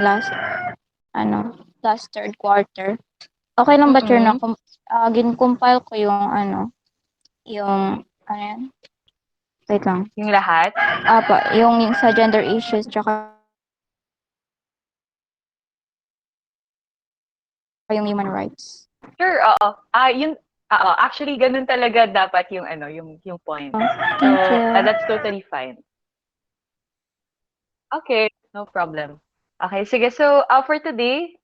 last, last third quarter. Okay lang ba, Chair, na gin-compile ko yung yan? Wait lang. Yung lahat? Yung sa gender issues, tsaka yung human rights. Sure, oo. Actually, ganun talaga dapat yung point. So, Thank you. that's totally fine. Okay, no problem. Okay, sige. So, for today,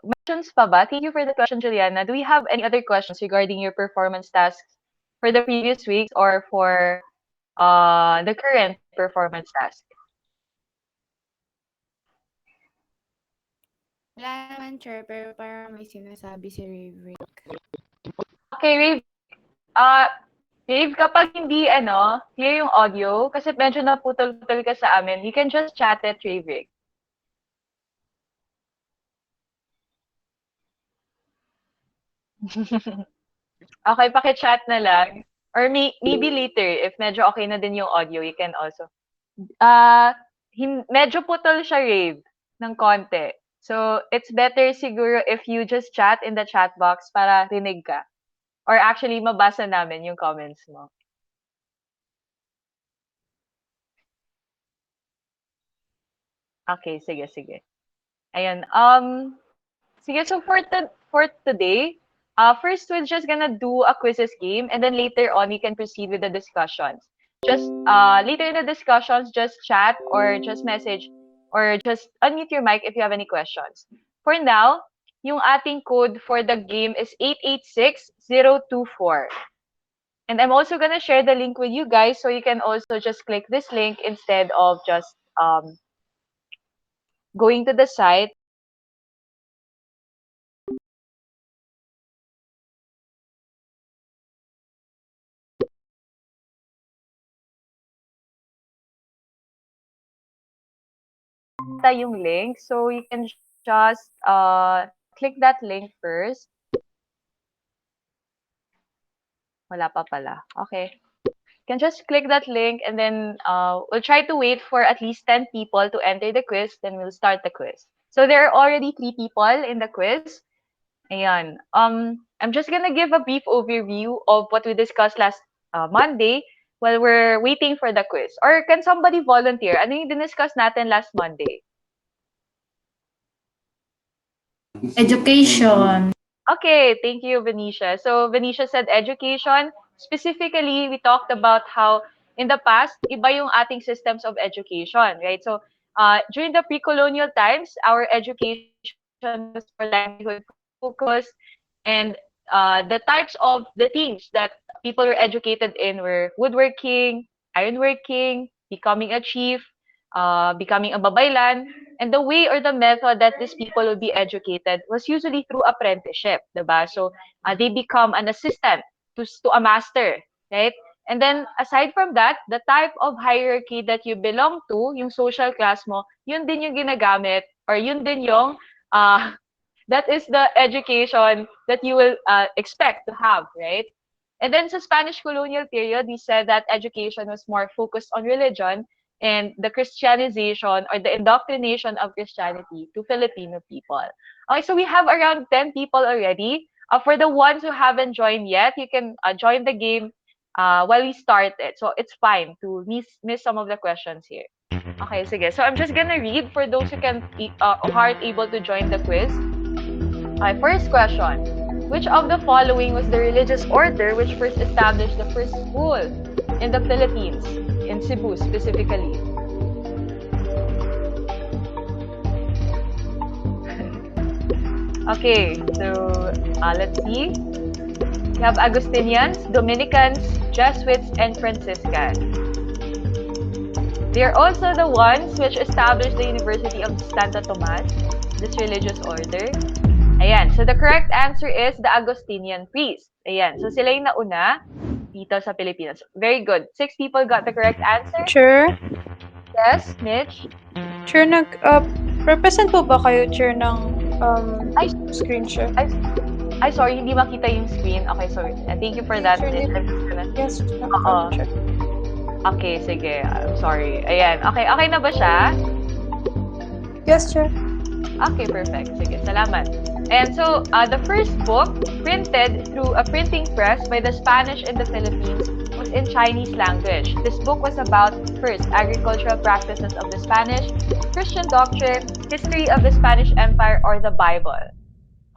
questions pa ba? Thank you for the question, Juliana. Do we have any other questions regarding your performance tasks for the previous weeks or for the current performance task? Wala naman, Chair, pero parang may sinasabi si Raybrick. Okay, Rave. Rave, kapag hindi, clear yung audio, kasi medyo naputol-putol ka sa amin, you can just chat it, Rave. Okay, paki-chat na lang. Or maybe later, if medyo okay na din yung audio, you can also. Medyo putol siya, Rave, ng konti. So, it's better siguro if you just chat in the chat box para rinig ka. Or actually, mabasa namin yung comments mo. Okay, sige, sige. Ayun. Sige, so for today, first we're just gonna do a quizzes game, and then later on we can proceed with the discussions. Just later in the discussions, just chat or just message or just unmute your mic if you have any questions. For now, yung ating code for the game is 886024. And I'm also gonna share the link with you guys, so you can also just click this link instead of just going to the site. Yung link. So you can just click that link first. Wala pa pala. Okay. You can just click that link and then we'll try to wait for at least 10 people to enter the quiz. Then we'll start the quiz. So there are already 3 people in the quiz. Ayan. I'm just gonna give a brief overview of what we discussed last Monday while we're waiting for the quiz. Or can somebody volunteer? Ano yung diniscuss natin last Monday? Education. Okay, thank you, Venetia. So Venetia said education. Specifically, we talked about how in the past, iba yung ating systems of education, right? So during the pre-colonial times, our education was more livelihood focused, and the types of the things that people were educated in were woodworking, ironworking, becoming a chief, becoming a babaylan, and the way or the method that these people would be educated was usually through apprenticeship, diba? So they become an assistant to a master, right? And then aside from that, the type of hierarchy that you belong to, yung social class mo, yun din yung ginagamit or yun din yung that is the education that you will expect to have, right? And then sa Spanish colonial period, we said that education was more focused on religion and the Christianization or the indoctrination of Christianity to Filipino people. Okay, so we have around 10 people already. For the ones who haven't joined yet, you can join the game while we start it. So it's fine to miss some of the questions here. Okay, sige. So I'm just gonna read for those who aren't able to join the quiz. Okay, first question. Which of the following was the religious order which first established the first school in the Philippines, in Cebu specifically? Okay, so let's see. We have Augustinians, Dominicans, Jesuits, and Franciscans. They are also the ones which established the University of Santo Tomas, this religious order. Ayan, so the correct answer is the Augustinian priest. Ayan, so sila yung nauna dito sa Pilipinas. Very good. 6 people got the correct answer. Chair? Yes, Mitch? Chair, represent po ba kayo, Chair, ng screen share? Ay, sorry, hindi makita yung screen. Okay, sorry. Thank you for that, Mitch. Yes, Chair. Okay, sige. I'm sorry. Ayan. Okay na ba siya? Yes, Chair. Okay, perfect. Sige, salamat. And so, the first book printed through a printing press by the Spanish in the Philippines was in Chinese language. This book was about, first, agricultural practices of the Spanish, Christian doctrine, history of the Spanish Empire, or the Bible.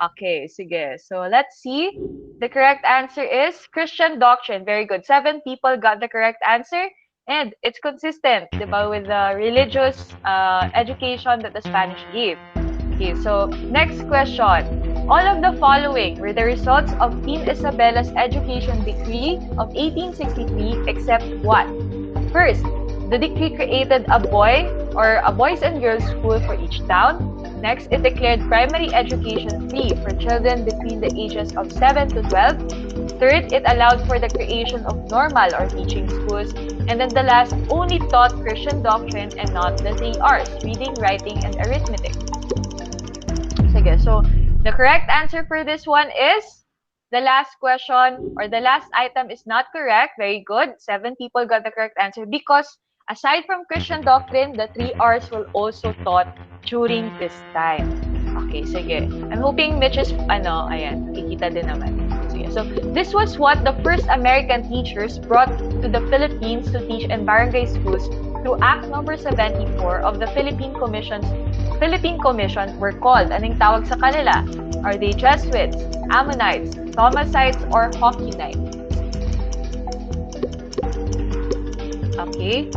Okay, sige. So, let's see. The correct answer is Christian doctrine. Very good. 7 people got the correct answer. And it's consistent, di ba, with the religious education that the Spanish gave. Okay, so next question. All of the following were the results of Queen Isabella's education decree of 1863 except one. First, the decree created a boys and girls school for each town. Next, it declared primary education free for children between the ages of 7 to 12. Third, it allowed for the creation of normal or teaching schools. And then the last, only taught Christian doctrine and not the 3 R's, reading, writing, and arithmetic. Sige, so the correct answer for this one is the last question or the last item is not correct. Very good. 7 people got the correct answer because aside from Christian doctrine, the 3 R's will also taught during this time. Okay, sige. I'm hoping Mitch is, ayan, kikita din naman. Sige. So, this was what the first American teachers brought to the Philippines to teach in barangay schools through Act number 74 of the Philippine Commission were called. Anong tawag sa kanila? Are they Jesuits, Ammonites, Thomasites, or Hawkinites? Okay.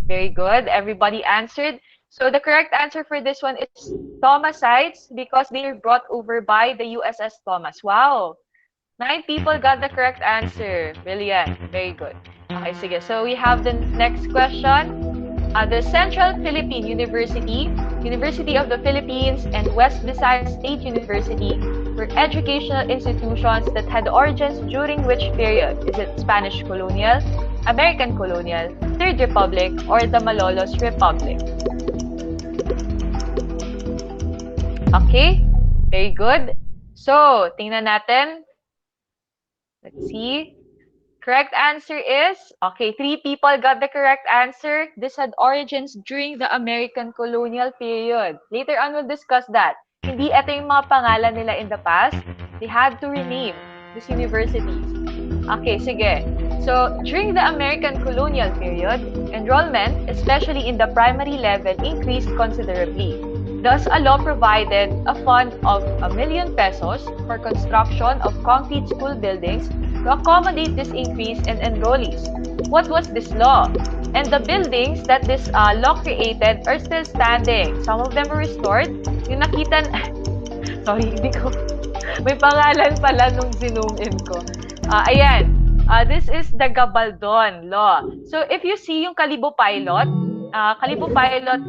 Very good. Everybody answered. So the correct answer for this one is Thomasites because they were brought over by the USS Thomas. Wow. 9 people got the correct answer. Brilliant. Very good. Okay, sige. So we have the next question. The Central Philippine University, University of the Philippines, and West Visayas State University were educational institutions that had origins during which period? Is it Spanish colonial, American colonial, Third Republic, or the Malolos Republic? Okay, very good. So, tingnan natin. Let's see. Correct answer is, okay, 3 people got the correct answer. This had origins during the American colonial period. Later on, we'll discuss that. Hindi ito yung mga pangalan nila in the past. They had to rename these universities. Okay, sige. So, during the American colonial period, enrollment, especially in the primary level, increased considerably. Thus, a law provided a fund of ₱1 million for construction of concrete school buildings to accommodate this increase in enrollees. What was this law? And the buildings that this law created are still standing. Some of them were restored. Yung nakita, sorry, hindi ko, may pangalan pala nung zoom in ko. Ayan, this is the Gabaldon Law. So if you see yung Kalibo Pilot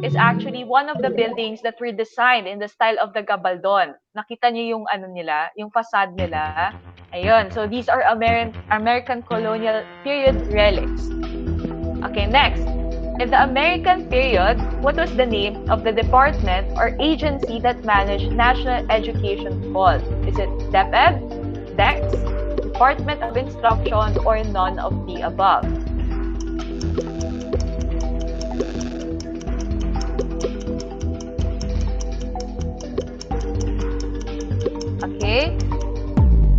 is actually one of the buildings that were designed in the style of the Gabaldon. Nakita niyo yung ano nila, yung facade nila. Ayun, so these are American colonial period relics. Okay, next. In the American period, what was the name of the department or agency that managed national education called? Is it DepEd, DEX, Department of Instruction, or none of the above? Okay,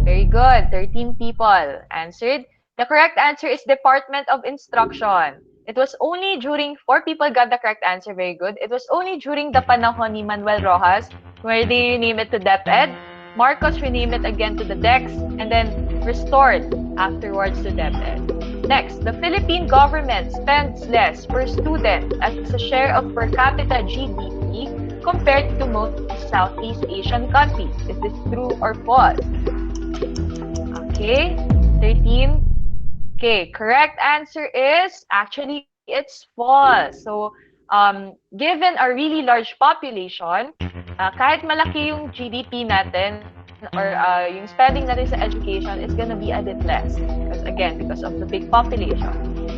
very good. 13 people answered. The correct answer is Department of Instruction. It was only during 4 people got the correct answer. Very good. It was only during the panahon ni Manuel Rojas where they renamed it to DepEd. Marcos renamed it again to the DEX and then restored afterwards to DepEd. Next, the Philippine government spends less per student as a share of per capita GDP compared to most Southeast Asian countries. Is this true or false? Okay, 13. Okay, correct answer is actually it's false. So, given a really large population, kahit malaki yung GDP natin or yung spending natin sa education, it's gonna be a bit less. Because of the big population.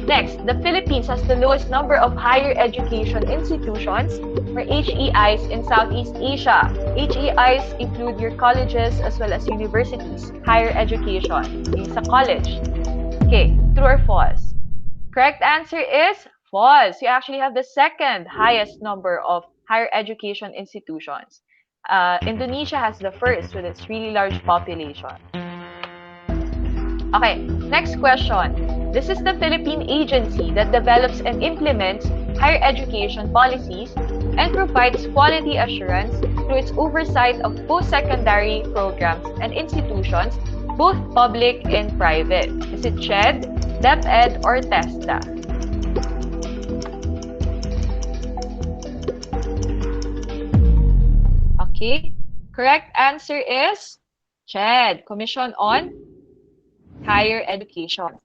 Next, the Philippines has the lowest number of higher education institutions or HEIs in Southeast Asia. HEIs include your colleges as well as universities, higher education, yung sa college. Okay, true or false? Correct answer is false. You actually have the second highest number of higher education institutions. Indonesia has the first with its really large population. Okay, next question. This is the Philippine agency that develops and implements higher education policies and provides quality assurance through its oversight of post-secondary programs and institutions, both public and private. Is it CHED, DepEd, or TESDA? Okay, correct answer is CHED, Commission on Higher Education.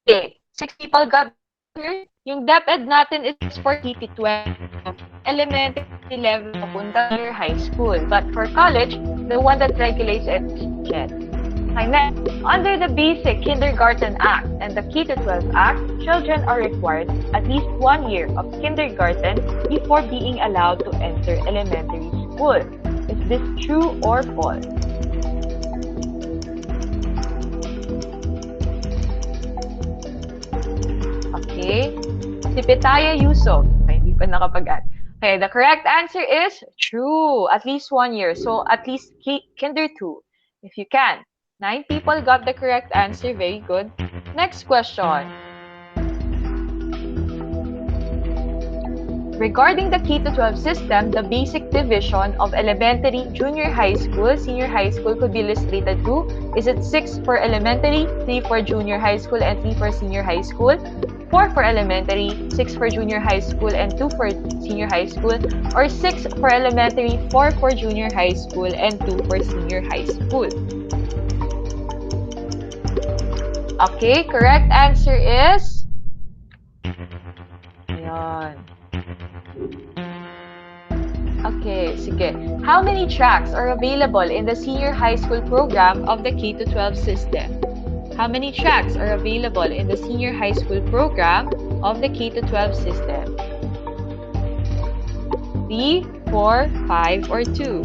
Okay, 6 people got the answer. Yung DepEd natin is for K-12, elementary level papunta to your high school. But for college, the one that regulates it is CHED. Okay, next. Under the Basic Kindergarten Act and the K-12 Act, children are required at least 1 year of kindergarten before being allowed to enter elementary school. Is this true or false? Okay. Si Pitaya Yusuf. Okay, hindi pa nakapag-add. Okay, the correct answer is true. At least 1 year. So, at least kinder 2. If you can. 9 people got the correct answer. Very good. Next question. Regarding the K-12 system, the basic division of elementary, junior high school, senior high school could be illustrated to, is it 6 for elementary, 3 for junior high school, and 3 for senior high school? 4 for elementary, 6 for junior high school, and 2 for senior high school? Or 6 for elementary, 4 for junior high school, and 2 for senior high school? Okay, correct answer is... Ayan. Okay, sige. How many tracks are available in the senior high school program of the K-12 system? How many tracks are available in the senior high school program of the K-12 system? 3, 4, 5, or 2?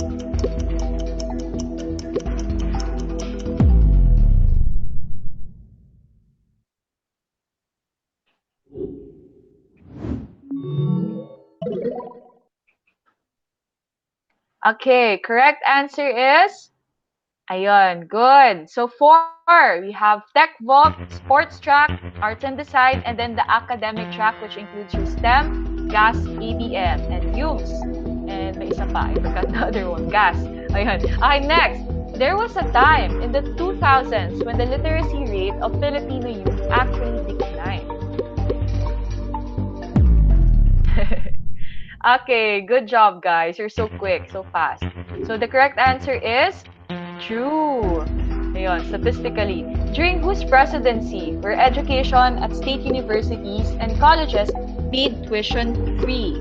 Okay, correct answer is... Ayun, good. So 4, we have Tech Voc, Sports Track, Arts and Design, and then the Academic Track, which includes your STEM, GAS, ABM, and UMS. And may isa pa, I forgot the other one, GAS. Ayun. Okay, next. There was a time in the 2000s when the literacy rate of Filipino youth actually declined. Okay, good job, guys. You're so quick, so fast. So the correct answer is true. Ayun, statistically. During whose presidency were education at state universities and colleges made tuition free?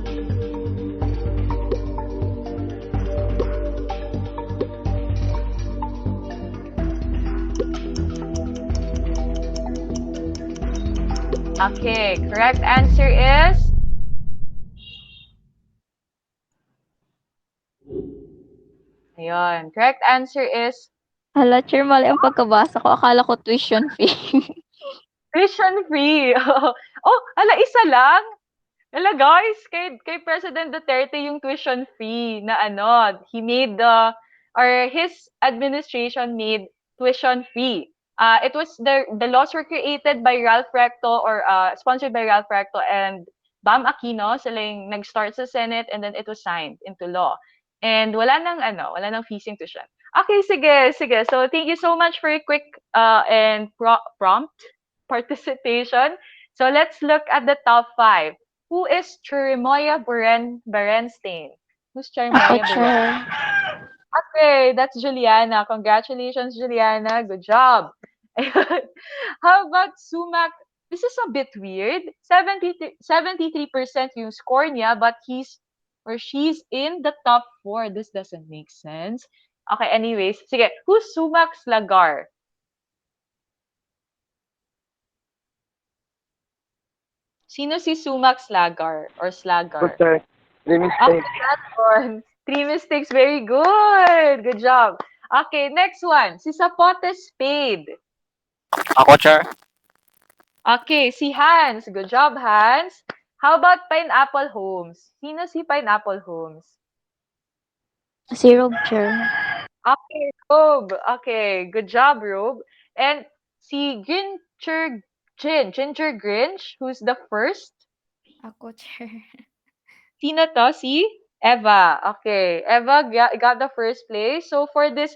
Okay, correct answer is... Ayun, correct answer is Hala, Chair, mali ang pagkabasa ko. Akala ko tuition fee. tuition free. Oh, isa lang? Hala guys, kay President Duterte yung tuition fee na he made or his administration made tuition free. It was the laws were created by Ralph Recto or sponsored by Ralph Recto and Bam Aquino. Sila yung nag-start sa Senate and then it was signed into law. And wala nang fees yung tuition. Okay, sige. So thank you so much for your quick and prompt participation. So let's look at the top 5. Who is Cherimoya Berenstein? Who's Cherimoya Ako, Berenstein? Chair. Okay, that's Juliana. Congratulations, Juliana. Good job. How about Sumac? This is a bit weird. 73% yung score niya, but he's or she's in the top 4. This doesn't make sense. Okay, anyways. Sige, who's Sumac Slagar? Sino si Sumac Slagar or Slagar? Sir, 3 Okay, mistakes. that one. 3 mistakes. Very good. Good job. Okay, next one. Si Sapote Spade. Ako, Chair. Okay, si Hans. Good job, Hans. How about Pineapple Homes? Sino si Pineapple Homes? Si Rob, Chair. Okay, Rob. Okay, good job, Rob. And si Ginger Grinch, who's the first? Ako, Chair. Sino to? Si Eva. Okay, Eva got the first place. So for this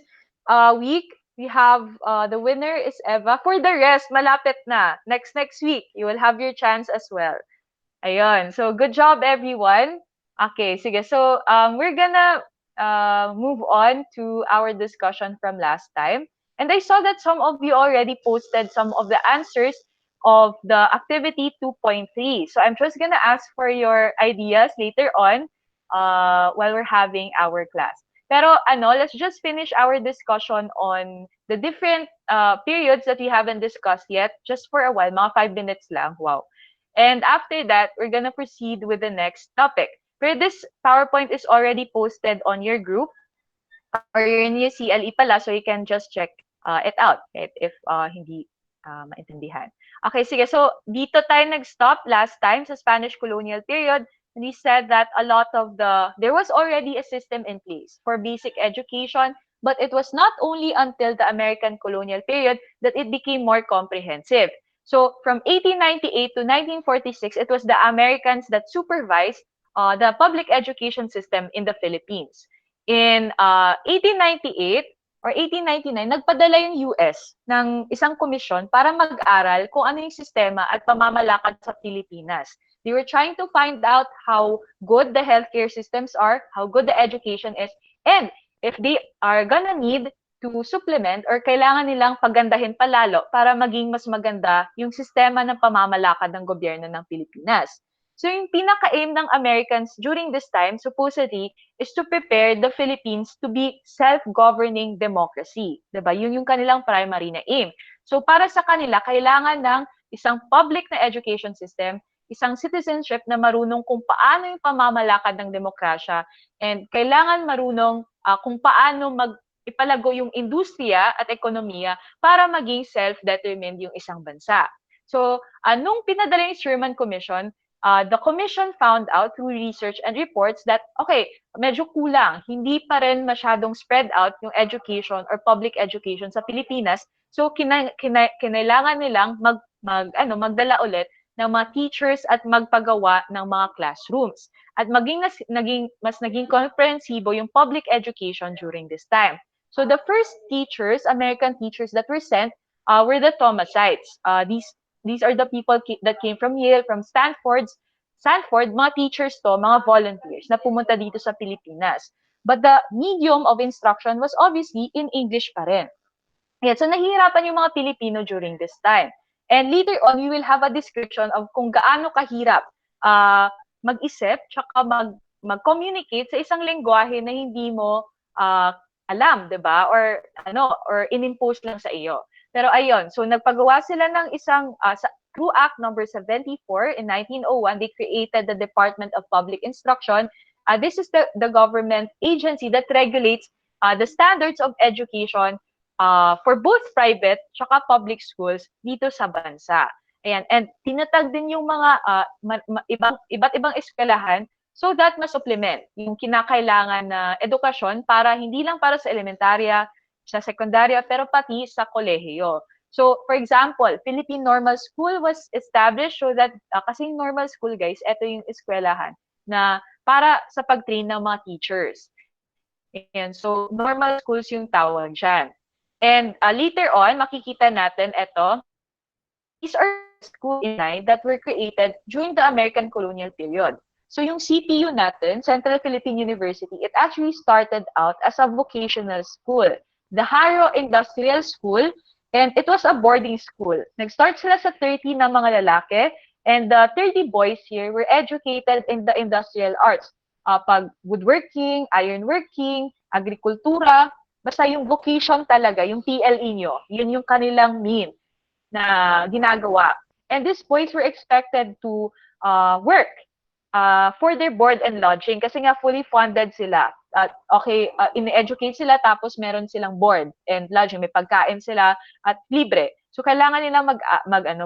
week, we have the winner is Eva. For the rest, malapit na. Next week, you will have your chance as well. Ayun. So, good job, everyone. Okay, sige. So, we're gonna move on to our discussion from last time. And I saw that some of you already posted some of the answers of the activity 2.3. So, I'm just gonna ask for your ideas later on while we're having our class. Pero ano, let's just finish our discussion on the different periods that we haven't discussed yet, just for a while, mga 5 minutes lang. Wow. And after that, we're gonna proceed with the next topic. Where this PowerPoint is already posted on your group or your new CLE pala, so you can just check it out right, if hindi maintindihan. Okay, sige. So, dito tayo nag-stop last time sa Spanish colonial period. And we said that there was already a system in place for basic education, but it was not only until the American colonial period that it became more comprehensive. So from 1898 to 1946, it was the Americans that supervised the public education system in the Philippines. In 1898 or 1899, nagpadala yung US ng isang komisyon para mag-aral kung ano yung sistema at pamamalakad sa Pilipinas. They were trying to find out how good the healthcare systems are, how good the education is, and if they are gonna need to supplement or kailangan nilang pagandahin palalo para maging mas maganda yung sistema ng pamamalakad ng gobyerno ng Pilipinas. So yung pinaka-aim ng Americans during this time, supposedly, is to prepare the Philippines to be self-governing democracy. Diba? Yun yung kanilang primary na aim. So para sa kanila, kailangan ng isang public na education system, isang citizenship na marunong kung paano yung pamamalakad ng demokrasya, and kailangan marunong kung paano ipalago yung industriya at ekonomiya para maging self-determined yung isang bansa. So, nung pinadala yung Sherman Commission, the commission found out through research and reports that, okay, medyo kulang. Hindi pa rin masyadong spread out yung education or public education sa Pilipinas. So, kinailangan nilang magdala ulit ng mga teachers at magpagawa ng mga classrooms. At mas naging komprehensibo yung public education during this time. So, the first teachers, American teachers that were sent were the Thomasites. These are the people that came from Yale, from Stanford, mga teachers to, mga volunteers na pumunta dito sa Pilipinas. But the medium of instruction was obviously in English pa rin. Yeah, so nahihirapan yung mga Pilipino during this time. And later on, we will have a description of kung gaano kahirap mag-isip tsaka mag-communicate sa isang lengguwahe na hindi mo alam, 'di ba? Or inimpose lang sa iyo. Pero ayun, so nagpagawa sila ng isang through Act number 74 in 1901, they created the Department of Public Instruction. This is the government agency that regulates the standards of education for both private tsaka public schools dito sa bansa. Ayan, and tinatag din yung mga iba't ibang eskwelahan so that ma-supplement yung kinakailangan na edukasyon para hindi lang para sa elementarya, sa sekundarya, pero pati sa kolehiyo. So, for example, Philippine Normal School was established so that, kasi normal school, guys, ito yung eskwelahan na para sa pag-train ng mga teachers. Ayan, so normal schools yung tawag dyan. And later on, makikita natin ito, these are schools in line that were created during the American colonial period. So yung CPU natin, Central Philippine University, it actually started out as a vocational school, the Haro Industrial School, and it was a boarding school. Nag-start sila sa 30 na mga lalaki, and the 30 boys here were educated in the industrial arts. Pag woodworking, ironworking, agrikultura, basta yung vocation talaga, yung TLE nyo, yun yung kanilang mean na ginagawa. And these boys were expected to work for their board and lodging kasi nga fully funded sila. In-educate sila tapos meron silang board and lodging, may pagkain sila at libre. So kailangan nila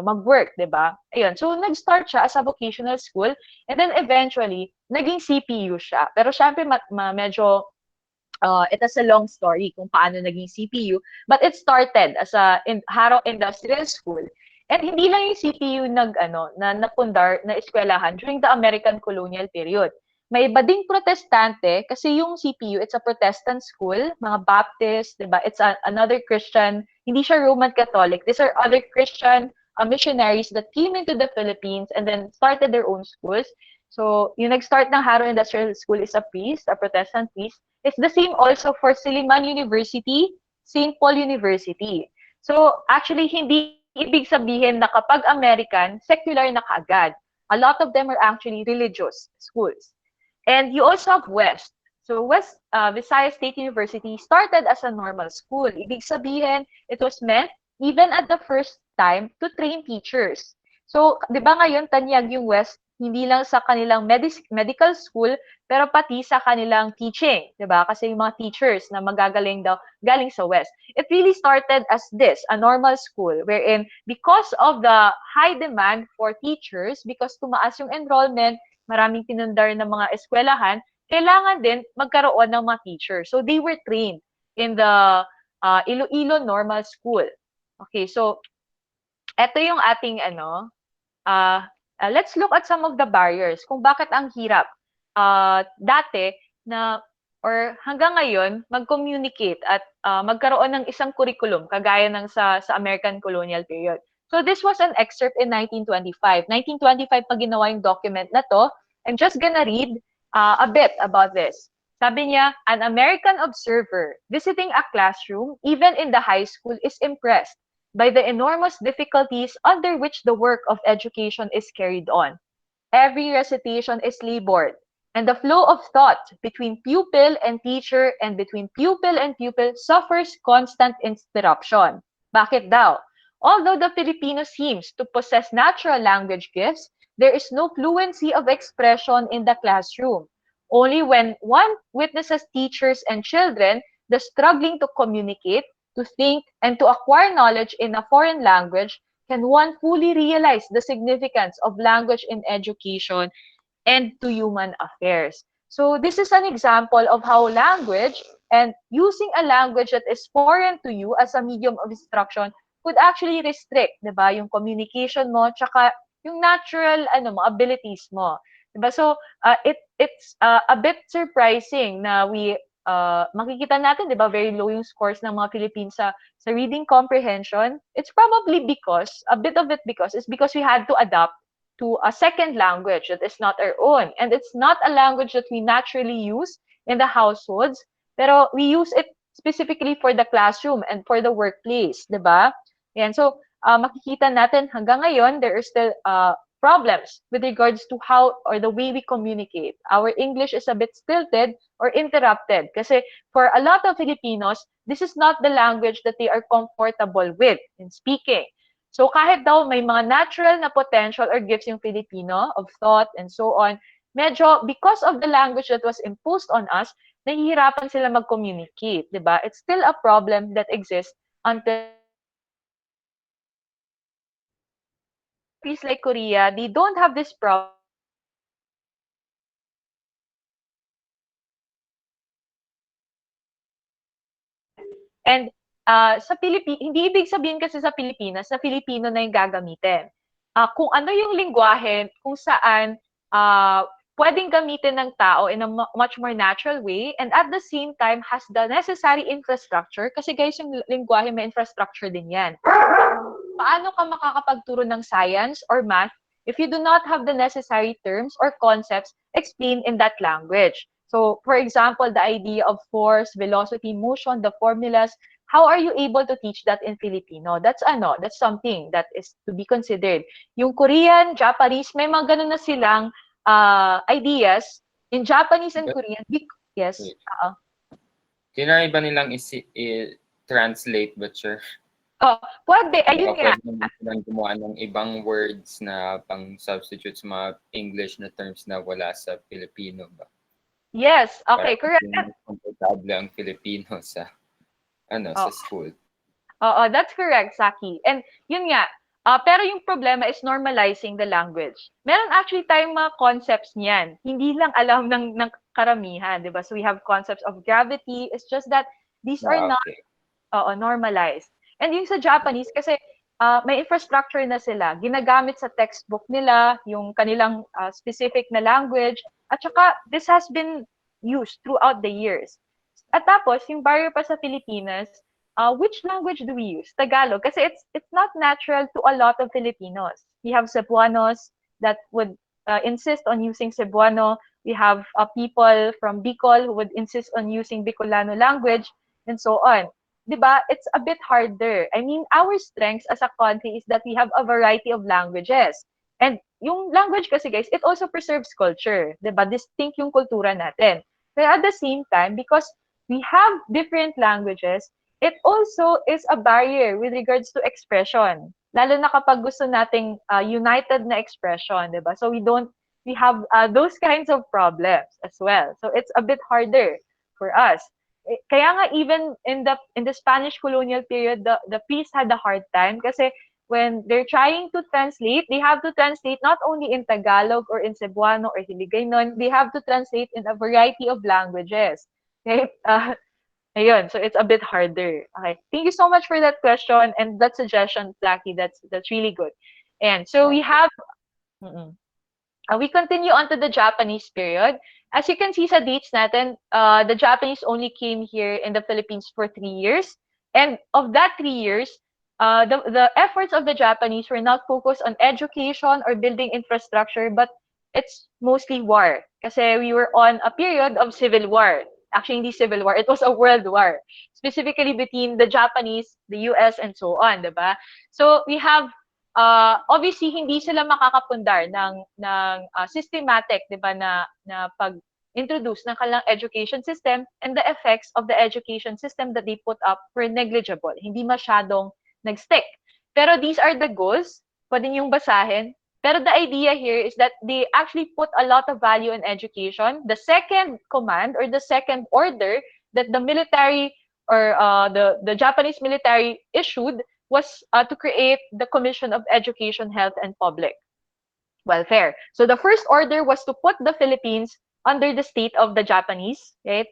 mag-work, 'di ba? Ayun. So nag-start siya as a vocational school and then eventually naging CPU siya. Pero syempre medyo it has a long story kung paano naging CPU, but it started as Haro Industrial School. And hindi lang yung CPU na napundar na eskwelahan during the American colonial period. May iba ding protestante kasi yung CPU, it's a Protestant school, mga Baptist, 'di ba? It's another Christian, hindi siya Roman Catholic. These are other Christian missionaries that came into the Philippines and then started their own schools. So, yung nag-start ng Haro Industrial School is a priest, a Protestant priest. It's the same also for Silliman University, St. Paul University. So, actually, hindi ibig sabihin na kapag American, secular na kaagad. A lot of them are actually religious schools. And you also have West. So, West Visayas State University started as a normal school. Ibig sabihin, it was meant, even at the first time, to train teachers. So, di ba ngayon, tanyag yung West, hindi lang sa kanilang medical school, pero pati sa kanilang teaching, 'di ba? Kasi yung mga teachers na magagaling daw galing sa West. It really started as this, a normal school wherein because of the high demand for teachers, because tumaas yung enrollment, maraming pinundar ng mga eskwelahan, kailangan din magkaroon ng mga teachers. So they were trained in the Iloilo Normal School. Okay, so eto yung ating let's look at some of the barriers kung bakit ang hirap dati na or hanggang ngayon mag-communicate at magkaroon ng isang curriculum kagaya ng sa American colonial period. So this was an excerpt in 1925. 1925 pa ginawa yung document na to. I'm just gonna read a bit about this. Sabi niya, an American observer visiting a classroom, even in the high school, is impressed by the enormous difficulties under which the work of education is carried on. Every recitation is labored, and the flow of thought between pupil and teacher and between pupil and pupil suffers constant interruption. Bakit daw? Although the Filipino seems to possess natural language gifts, there is no fluency of expression in the classroom. Only when one witnesses teachers and children the struggling to communicate, to think, and to acquire knowledge in a foreign language, can one fully realize the significance of language in education and to human affairs. So this is an example of how language and using a language that is foreign to you as a medium of instruction could actually restrict, 'di ba, yung communication mo tsaka yung natural abilities mo. 'Di ba? So it's a bit surprising na makikita natin, 'di ba, very low yung scores ng mga Philippines sa reading comprehension. It's probably because a bit of it because is because we had to adapt to a second language that is not our own. And it's not a language that we naturally use in the households, pero we use it specifically for the classroom and for the workplace, di ba? Yan. So, makikita natin hanggang ngayon, there are still problems with regards to how or the way we communicate. Our English is a bit stilted or interrupted kasi for a lot of Filipinos, this is not the language that they are comfortable with in speaking. So kahit daw may mga natural na potential or gifts yung Filipino of thought and so on, medyo because of the language that was imposed on us, nahihirapan sila mag-communicate, 'di ba? It's still a problem that exists until countries like Korea, they don't have this problem. And sa hindi ibig sabihin kasi sa Pilipinas na Filipino na yung gagamitin. Kung ano yung lengguwahe kung saan pwedeng gamitin ng tao in a much more natural way and at the same time has the necessary infrastructure kasi guys yung lengguwahe may infrastructure din yan. Paano ka makakapagturo ng science or math if you do not have the necessary terms or concepts explained in that language? So, for example, the idea of force, velocity, motion, the formulas, how are you able to teach that in Filipino? That's something that is to be considered. Yung Korean, Japanese, may mga ganun na silang ideas in Japanese and But, Korean. Yes. wait. Tinry ba nilang translate ba, sir? Pwede. Ayun nga. Pwede nilang gumawa ng ibang words na pang-substitute sa mga English na terms na wala sa Filipino ba? Yes, okay, Para correct. komportable ang Filipino sa sa school. Oo, that's correct, Saki. And yun nga, pero yung problema is normalizing the language. Meron actually tayong mga concepts niyan. Hindi lang alam ng karamihan, di ba? So we have concepts of gravity. It's just that these are Ah, not okay. normalized. And yung sa Japanese, kasi may infrastructure na sila. Ginagamit sa textbook nila, yung kanilang specific na language. At saka, this has been used throughout the years. At tapos, yung barrier pa sa Pilipinas, which language do we use? Tagalog. Kasi it's not natural to a lot of Filipinos. We have Cebuanos that would insist on using Cebuano. We have people from Bicol who would insist on using Bicolano language, and so on. 'Di ba? It's a bit harder. I mean, our strengths as a country is that we have a variety of languages. And yung language kasi guys, it also preserves culture. 'Di ba? Distinct yung kultura natin. But at the same time, because we have different languages, it also is a barrier with regards to expression. Lalo na kapag gusto nating united na expression, 'di ba? So we have those kinds of problems as well. So it's a bit harder for us. Kaya nga even in the Spanish colonial period, the priests had a hard time kasi when they're trying to translate, they have to translate not only in Tagalog or in Cebuano or Hiligaynon, they have to translate in a variety of languages. Okay? Ayun, so it's a bit harder. Okay. Thank you so much for that question and that suggestion, Blackie. That's really good. And so we have mm-mm. We continue on to the Japanese period. As you can see sa dates natin, the Japanese only came here in the Philippines for 3 years. And of that 3 years, the efforts of the Japanese were not focused on education or building infrastructure, but it's mostly war. Kasi we were on a period of civil war. Actually, hindi civil war. It was a world war. Specifically between the Japanese, the US, and so on, diba? So we have obviously hindi sila makakapundar ng systematic, 'di ba, na pag-introduce ng kanilang education system, and the effects of the education system that they put up were negligible. Hindi masyadong nag-stick. Pero these are the goals, pwede niyong basahin. Pero the idea here is that they actually put a lot of value in education. The second command or the second order that the military or the Japanese military issued was to create the Commission of Education, Health, and Public Welfare. So the first order was to put the Philippines under the state of the Japanese, right?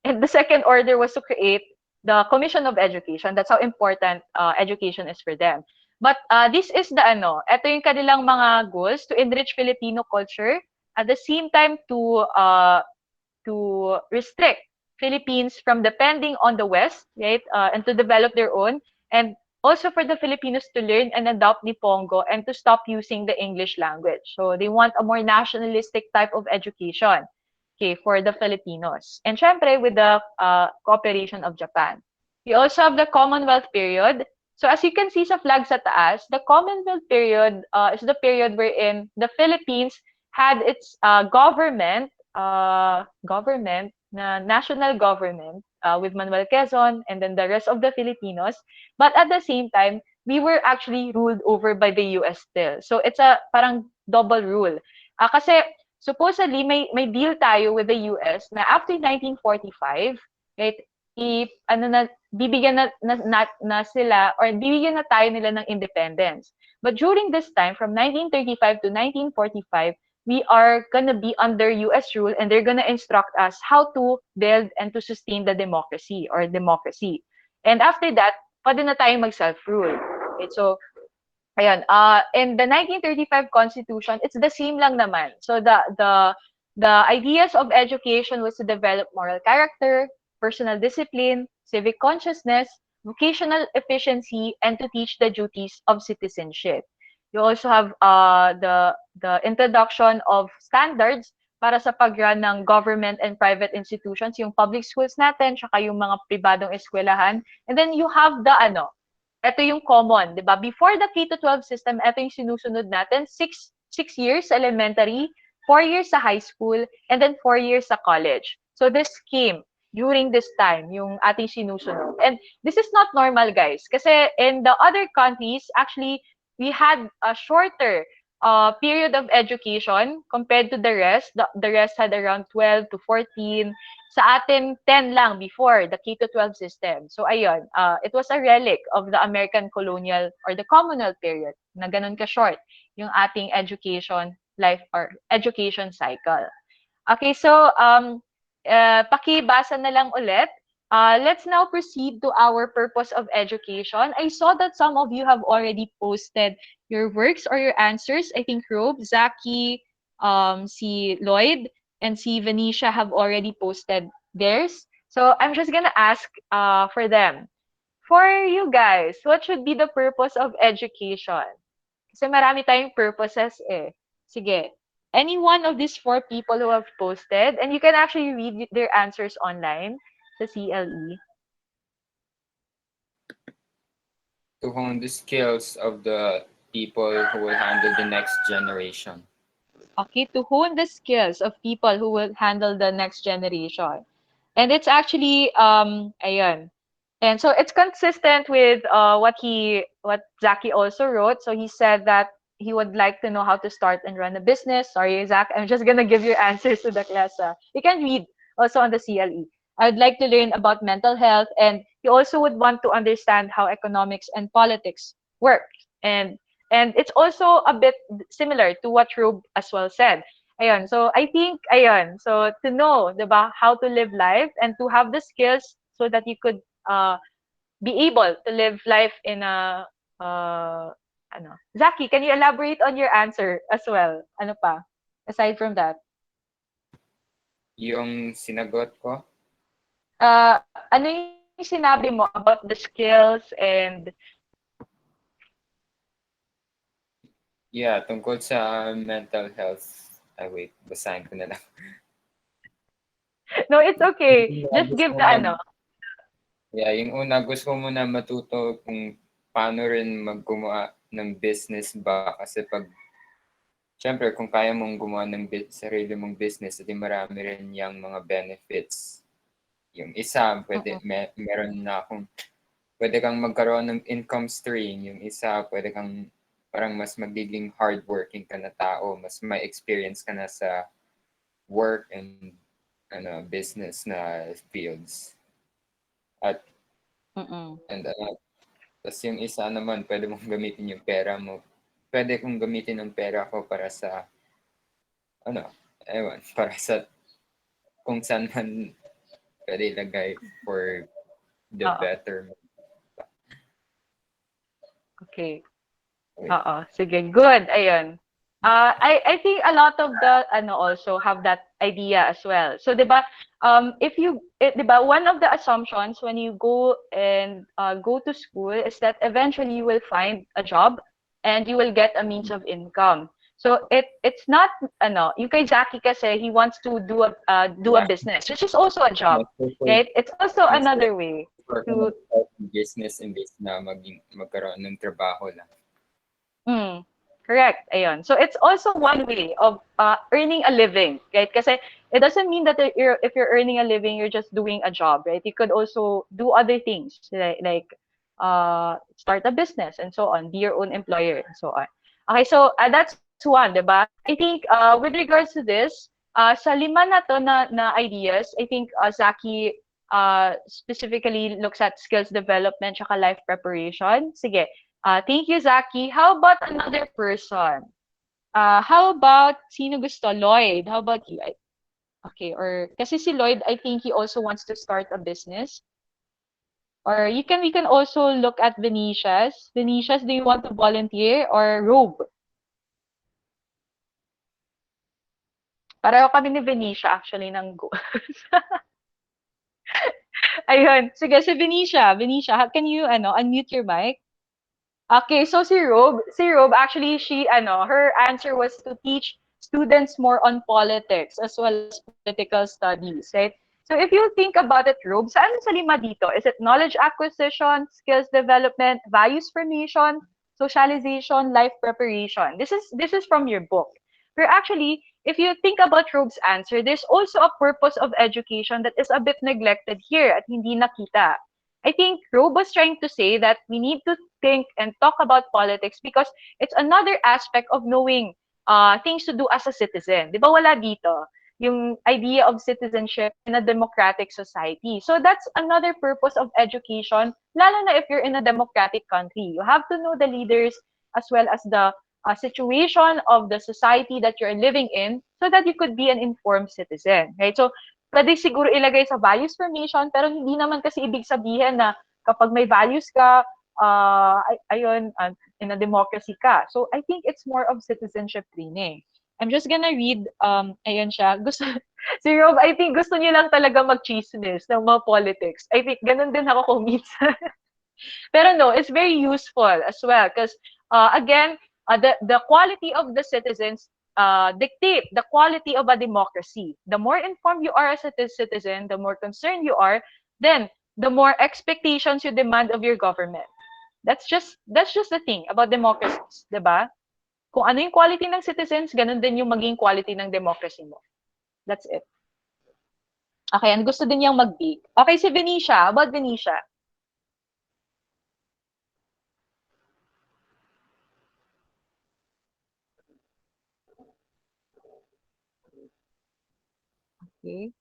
And the second order was to create the Commission of Education. That's how important education is for them. But this is the ito yung kanilang mga goals to enrich Filipino culture, at the same time to restrict Philippines from depending on the West, right? And to develop their own, and also for the Filipinos to learn and adopt Nipongo and to stop using the English language. So they want a more nationalistic type of education, okay, for the Filipinos. And syempre, with the cooperation of Japan. We also have the Commonwealth period. So as you can see sa flag sa taas, the Commonwealth period is the period wherein the Philippines had its government na national government with Manuel Quezon and then the rest of the Filipinos. But at the same time, we were actually ruled over by the US still. So it's a parang double rule. Kasi supposedly may deal tayo with the US na after 1945, right? Bibigyan na sila or bibigyan na tayo nila ng independence. But during this time from 1935 to 1945, we are gonna be under US rule and they're gonna instruct us how to build and to sustain the democracy or democracy. And after that, pwede na tayong mag-self-rule. Okay, so ayun, in the 1935 Constitution, it's the same lang naman. So the ideas of education was to develop moral character, personal discipline, civic consciousness, vocational efficiency, and to teach the duties of citizenship. You also have the introduction of standards para sa pag-run ng government and private institutions, yung public schools natin, tsaka yung mga pribadong eskwelahan. And then you have the ito yung common, 'di ba? Before the K to 12 system, ito yung sinusunod natin, six years sa elementary, 4 years sa high school, and then 4 years sa college. So this came during this time, yung ating sinusunod. And this is not normal, guys. Kasi in the other countries, actually, we had a shorter period of education compared to the rest. The rest had around 12 to 14. Sa atin, 10 lang before the K to 12 system. So ayun, it was a relic of the American colonial or the communal period na ganun ka-short yung ating education life or education cycle. Okay, so pakibasa na lang ulit. Let's now proceed to our purpose of education. I saw that some of you have already posted your works or your answers. I think Rob, Zaki, si Lloyd, and si Venetia have already posted theirs. So I'm just gonna ask for them. For you guys, what should be the purpose of education? Kasi marami tayong purposes eh. Sige. Any one of these four people who have posted, and you can actually read their answers online sa CLE. To hone the skills of the people who will handle the next generation. Okay, to hone the skills of people who will handle the next generation. And it's actually ayun. And so it's consistent with what Zaki also wrote. So he said that he would like to know how to start and run a business. Sorry, Zach, I'm just gonna give your answers to the class. You can read also on the CLE. I would like to learn about mental health, and he also would want to understand how economics and politics work. And it's also a bit similar to what Rube as well said. Ayun, so I think, ayun, so to know, diba, how to live life and to have the skills so that you could be able to live life in a, ano. Zaki, can you elaborate on your answer as well? Ano pa? Aside from that. Yung sinagot ko, Ano yung sinabi mo about the skills and yeah, tungkol sa mental health. Ay, wait, basahin ko na lang. no, it's okay. Yung Just gusto give ko the na- ano. Yeah, yung una, gusto ko muna matuto kung paano rin maggumawa ng business ba. Kasi pag, syempre, kung kaya mong gumawa ng sarili mong business, edi marami rin yung mga benefits. Yung isa, meron na akong, pwede kang magkaroon ng income stream. Yung isa, pwede kang parang mas magiging hardworking ka na tao. Mas may experience ka na sa work and business na fields. At Mm-mm. tas yung isa naman, pwede mong gamitin yung pera mo. Pwede kong gamitin ang pera ko para sa para sa kung saan man pwede ilagay for the Oo. betterment. Okay. Wait. Oo, sige, good. Ayun. I think a lot of the also have that idea as well. So, 'di ba? If you 'di ba, one of the assumptions when you go and go to school is that eventually you will find a job and you will get a means of income. So it's not yung kay Zaki kasi he wants to do a Yeah. business, which is also a job, right? It's also another way For to business imbes na magkaroon ng trabaho lang. Correct. Ayun. So it's also one way of earning a living, right? Kasi it doesn't mean that if you're earning a living, you're just doing a job, right? You could also do other things like start a business and so on, be your own employer and so on. Okay, so that's one, diba? I think with regards to this, sa lima na to na ideas, I think Zaki specifically looks at skills development tsaka life preparation. Sige, thank you, Zaki. How about another person? How about sino gusto? Lloyd, how about you? Okay, or kasi si Lloyd, I think he also wants to start a business. Or we can also look at Venetia's. Venetia's, do you want to volunteer or Robe? Pareho kami ni Venetia actually ng goals. Ayun. Sige, si Venetia. Venetia, can you unmute your mic? Okay, so si Rob actually her answer was to teach students more on politics as well as political studies, right? So if you think about it, Rob, saan sa lima dito? Is it knowledge acquisition, skills development, values formation, socialization, life preparation? This is from your book. But actually, if you think about Rob's answer, there's also a purpose of education that is a bit neglected here at hindi nakita. I think Rob was trying to say that we need to think and talk about politics because it's another aspect of knowing things to do as a citizen. Di ba wala dito? Yung idea of citizenship in a democratic society. So that's another purpose of education, lalo na if you're in a democratic country. You have to know the leaders as well as the situation of the society that you're living in so that you could be an informed citizen. Right? So pwede siguro ilagay sa values formation, pero hindi naman kasi ibig sabihin na kapag may values ka, ayun, in a democracy ka. So I think it's more of citizenship training. I'm just gonna read, ayan siya. Gusto, si Rob, I think gusto niya lang talaga mag-chismis ng mga politics. I think ganun din ako kung minsan. Pero no, it's very useful as well because again, the quality of the citizens dictate the quality of a democracy. The more informed you are as a citizen, the more concerned you are, then the more expectations you demand of your government. That's just the thing about democracies, 'di ba? Kung ano yung quality ng citizens, ganun din yung maging quality ng democracy mo. That's it. Okay, and gusto din niyang mag-bake. Okay, si Venetia. How about Venetia? Okay.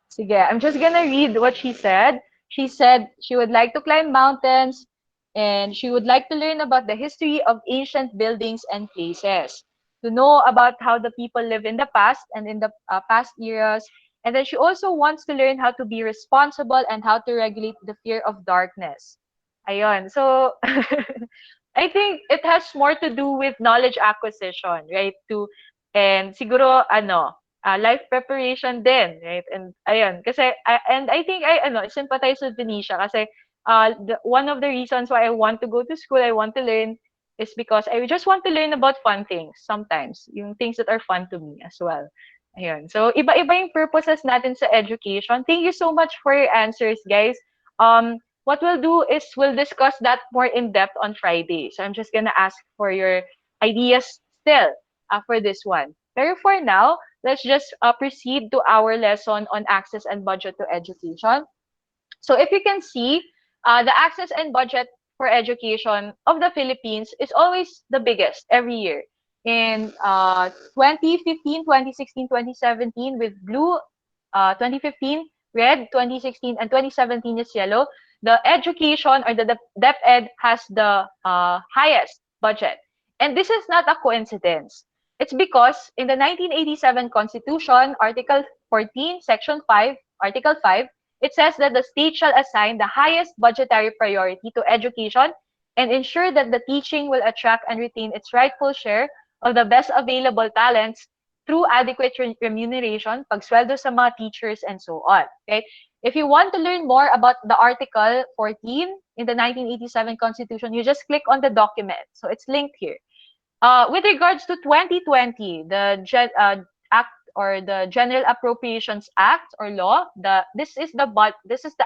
Sige, I'm just gonna read what she said. She said she would like to climb mountains and she would like to learn about the history of ancient buildings and places, to know about how the people live in the past and in the past eras. And then she also wants to learn how to be responsible and how to regulate the fear of darkness. Ayun. So, I think it has more to do with knowledge acquisition, right? And siguro, life preparation din, right? And ayun, kasi and I think I sympathize with Venetia kasi one of the reasons why I want to go to school, I want to learn is because I just want to learn about fun things sometimes, yung things that are fun to me as well. Ayun. So iba-iba yung purposes natin sa education. Thank you so much for your answers, guys. What we'll do is we'll discuss that more in depth on Friday. So I'm just gonna ask for your ideas still for this one. Pero for now, let's just proceed to our lesson on access and budget to education. So if you can see, the access and budget for education of the Philippines is always the biggest every year. In 2015, 2016, 2017 with blue, 2015 red, 2016 and 2017 is yellow. The education or the DepEd has the highest budget. And this is not a coincidence. It's because in the 1987 Constitution, Article 14, Section 5, Article 5, it says that the state shall assign the highest budgetary priority to education and ensure that the teaching will attract and retain its rightful share of the best available talents through adequate remuneration, pagsweldo sa mga teachers, and so on. Okay? If you want to learn more about the Article 14 in the 1987 Constitution, you just click on the document. So it's linked here. With regards to 2020, the Act or the General Appropriations Act or law, this is the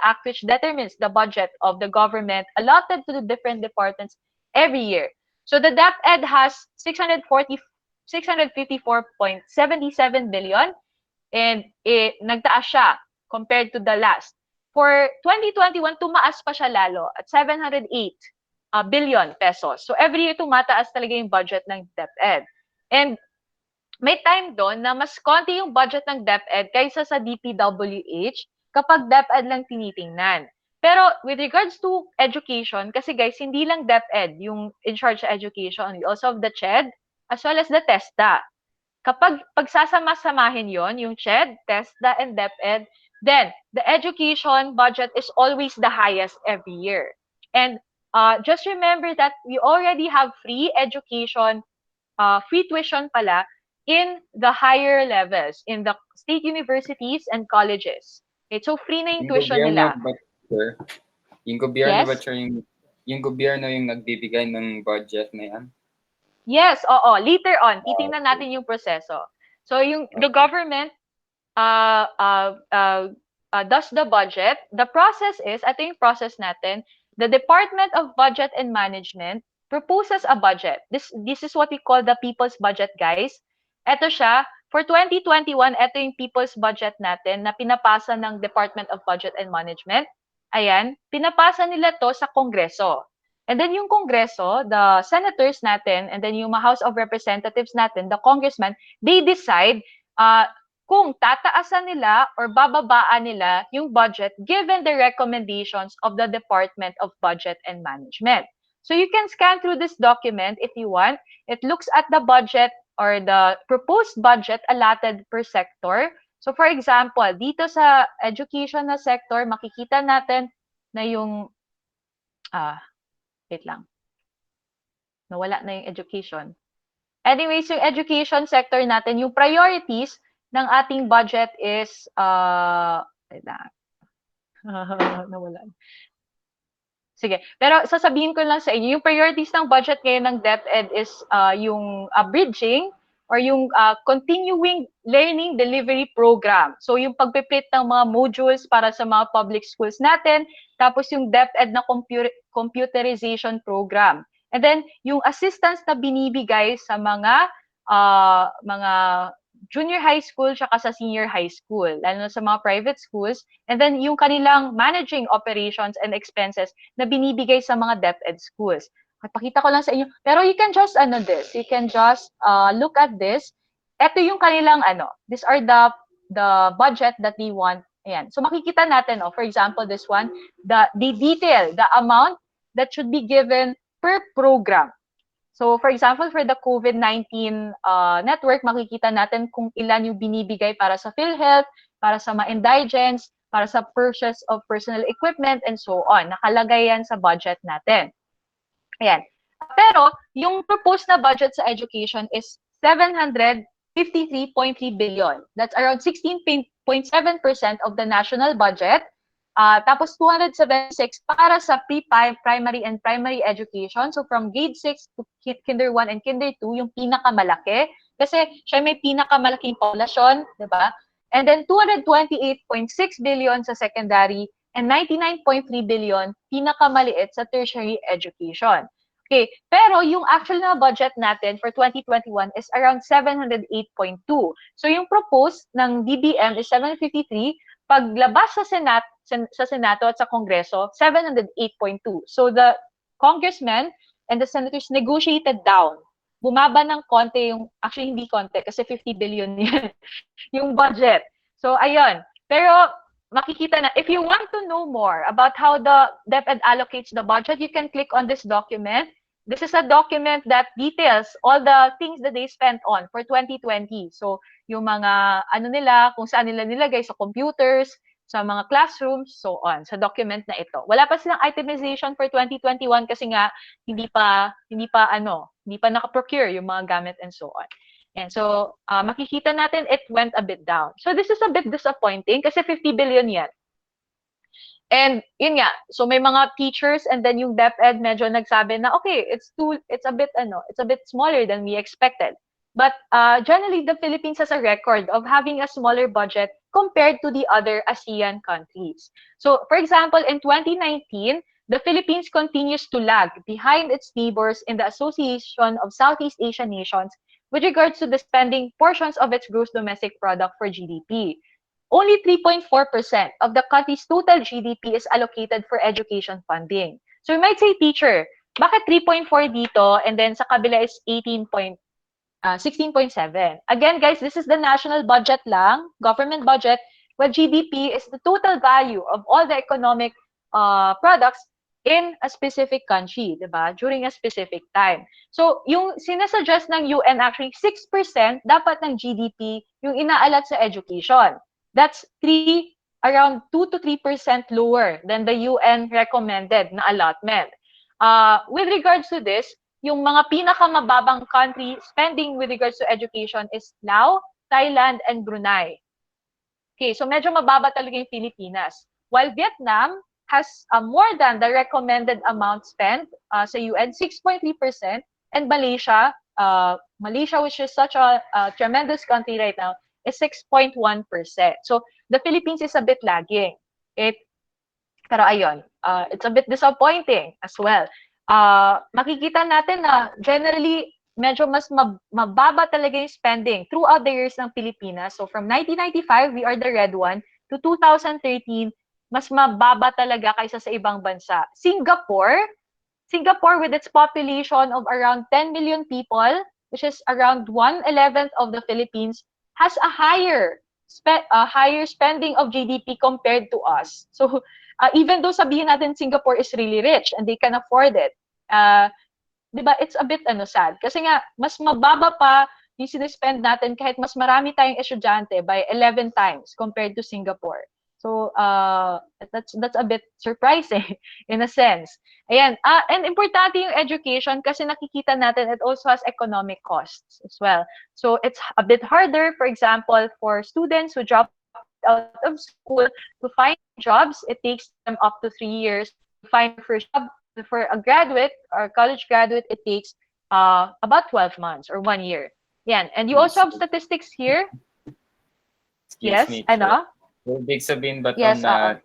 act which determines the budget of the government allotted to the different departments every year. So the DepEd has 654.77 billion and nagtaas siya compared to the last. For 2021, tumaas pa siya lalo at 708 billion pesos. So every year tumataas talaga yung budget ng DepEd. And may time doon na mas konti yung budget ng DepEd kaysa sa DPWH kapag DepEd lang tinitingnan. Pero with regards to education, kasi guys, hindi lang DepEd yung in charge sa education. We also have the CHED as well as the TESDA. Kapag pagsasama-samahin yon, yung CHED, TESDA, and DepEd, then the education budget is always the highest every year. And just remember that we already have free education, free tuition pala, in the higher levels, in the state universities and colleges. Okay, so free na yung tuition nila. Yung gobyerno ba, Yes? sir, yung gobyerno yung nagbibigay ng budget na yan? Yes, oo. Later on, titingnan natin yung proseso. So the government does the budget. The process is, ito yung process natin, the Department of Budget and Management proposes a budget. This is what we call the people's budget, guys. Ito siya, for 2021, ito yung people's budget natin na pinapasa ng Department of Budget and Management. Ayan, pinapasa nila to sa Kongreso. And then yung Kongreso, the senators natin, and then yung House of Representatives natin, the congressman, they decide kung tataasan nila or bababaan nila yung budget given the recommendations of the Department of Budget and Management. So you can scan through this document if you want. It looks at the budget or the proposed budget allotted per sector. So for example, dito sa education na sector, makikita natin na yung, wait lang, nawala na yung education. Anyways, yung education sector natin, yung priorities ng ating budget is, wait lang, nawala. Sige. Pero sasabihin ko lang sa inyo, yung priorities ng budget ngayon ng DepEd is yung bridging or yung continuing learning delivery program. So yung pagpiplit ng mga modules para sa mga public schools natin, tapos yung DepEd na computerization program. And then yung assistance na binibigay sa mga junior high school tsaka sa senior high school, lalo na sa mga private schools. And then yung kanilang managing operations and expenses na binibigay sa mga DepEd schools. Pakita ko lang sa inyo. Pero you can just you can just look at this. Ito yung kanilang these are the budget that they want. Ayan. So makikita natin, for example, this one, the detail, the amount that should be given per program. So, for example, for the COVID-19 network, makikita natin kung ilan yung binibigay para sa PhilHealth, para sa mga indigents, para sa purchase of personal equipment, and so on. Nakalagay yan sa budget natin. Ayan. Pero, yung proposed na budget sa education is 753.3 billion. That's around 16.7% of the national budget. Tapos 276 para sa pre-primary and primary education. So from grade 6 to kinder 1 and kinder 2, yung pinakamalaki. Kasi siya may pinakamalaking populasyon, di ba? And then 228.6 billion sa secondary and 99.3 billion pinakamaliit sa tertiary education. Okay, pero yung actual na budget natin for 2021 is around 708.2. So yung proposed ng DBM is 753, paglabas sa Senato at sa Kongreso, 708.2. So the congressmen and the senators negotiated down. Bumaba ng konti yung, actually hindi konti, kasi 50 billion yan, yung budget. So ayun. Pero makikita na, if you want to know more about how the DepEd allocates the budget, you can click on this document. This is a document that details all the things that they spent on for 2020. So, yung mga nila, kung saan nila nilagay sa computers, sa mga classrooms, so on, sa document na ito. Wala pa silang itemization for 2021 kasi nga hindi pa naka-procure yung mga gamit and so on. And so, makikita natin it went a bit down. So, this is a bit disappointing kasi 50 billion yan. And yun nga, so may mga teachers and then yung DepEd medyo nagsabi na okay, it's a bit smaller than we expected. But generally the Philippines has a record of having a smaller budget compared to the other ASEAN countries. So for example, in 2019, the Philippines continues to lag behind its neighbors in the Association of Southeast Asian Nations with regards to the spending portions of its gross domestic product for GDP. Only 3.4% of the country's total GDP is allocated for education funding. So you might say, teacher, bakit 3.4 dito and then sa kabila is 16.7? Again, guys, this is the national budget lang, government budget, where GDP is the total value of all the economic products in a specific country, diba? During a specific time. So, yung sinasuggest ng UN actually, 6% dapat ng GDP yung inaalat sa education. That's around 2 to 3% lower than the UN recommended na allotment. With regards to this, yung mga pinakamababang country spending with regards to education is Laos, Thailand, and Brunei. Okay, so medyo mababa talaga yung Pilipinas. While Vietnam has more than the recommended amount spent sa UN, 6.3%, and Malaysia, which is such a tremendous country right now, is 6.1%. So the Philippines is a bit lagging. Pero ayun, it's a bit disappointing as well. Makikita natin na generally medyo mas mababa talaga yung spending throughout the years ng Pilipinas. So from 1995, we are the red one, to 2013, mas mababa talaga kaysa sa ibang bansa. Singapore with its population of around 10 million people, which is around 1/11 of the Philippines, has a higher spending of GDP compared to us. So even though sabihin natin Singapore is really rich and they can afford it, 'di ba, it's a bit sad. Kasi nga mas mababa pa yung sinispend natin kahit mas marami tayong estudyante by 11 times compared to Singapore. So that's a bit surprising in a sense. Ayan, and importante yung education kasi nakikita natin it also has economic costs as well. So it's a bit harder, for example, for students who dropped out of school to find jobs. It takes them up to 3 years to find their first job. For a graduate or college graduate, it takes about 12 months or 1 year. Yan. And you also have statistics here. Excuse Yes, me, ano? So, ibig sabihin ba to Yes, na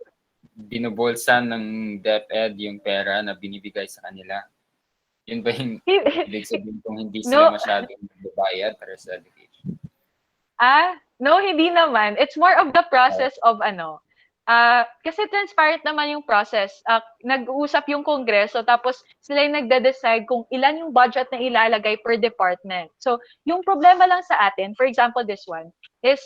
binubulsa ng DepEd yung pera na binibigay sa kanila? Yun ba yung ibig sabihin kung hindi sila No. masyadong nagbabayad para sa education? No, hindi naman. It's more of the process of kasi transparent naman yung process. Nag-uusap yung Kongreso tapos sila yung nagde-decide kung ilan yung budget na ilalagay per department. So, yung problema lang sa atin, for example, this one, is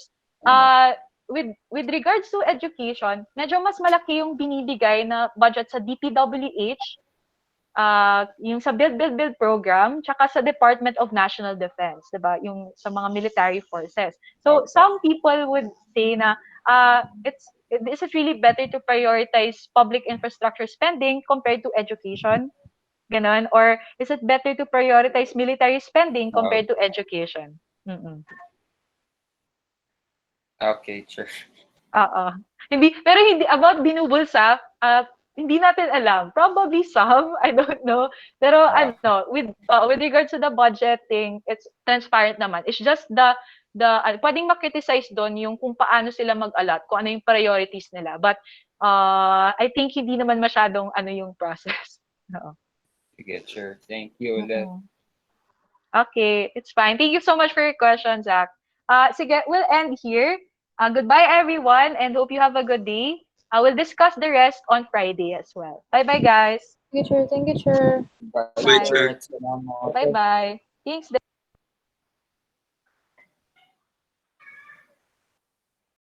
with regards to education, medyo mas malaki yung binibigay na budget sa DPWH, yung sa Build program, tsaka sa Department of National Defense, diba? Yung sa mga military forces. So, some people would say na, is it really better to prioritize public infrastructure spending compared to education? Ganon? Or is it better to prioritize military spending compared to education? Mm-mm. Okay, sure. Pero hindi, about binubulsa, hindi natin alam. Probably some, I don't know. Pero with regards to the budgeting, it's transparent naman. It's just pwedeng makriticize doon yung kung paano sila mag-allot, kung ano yung priorities nila. But I think hindi naman masyadong yung process. Sige, sure. Thank you ulit. Okay, it's fine. Thank you so much for your question, Zach. Sige, we'll end here. Goodbye, everyone, and hope you have a good day. I will discuss the rest on Friday as well. Bye-bye, guys. Thank you, Chair. Bye. Bye. Salamat. Bye-bye. Thanks.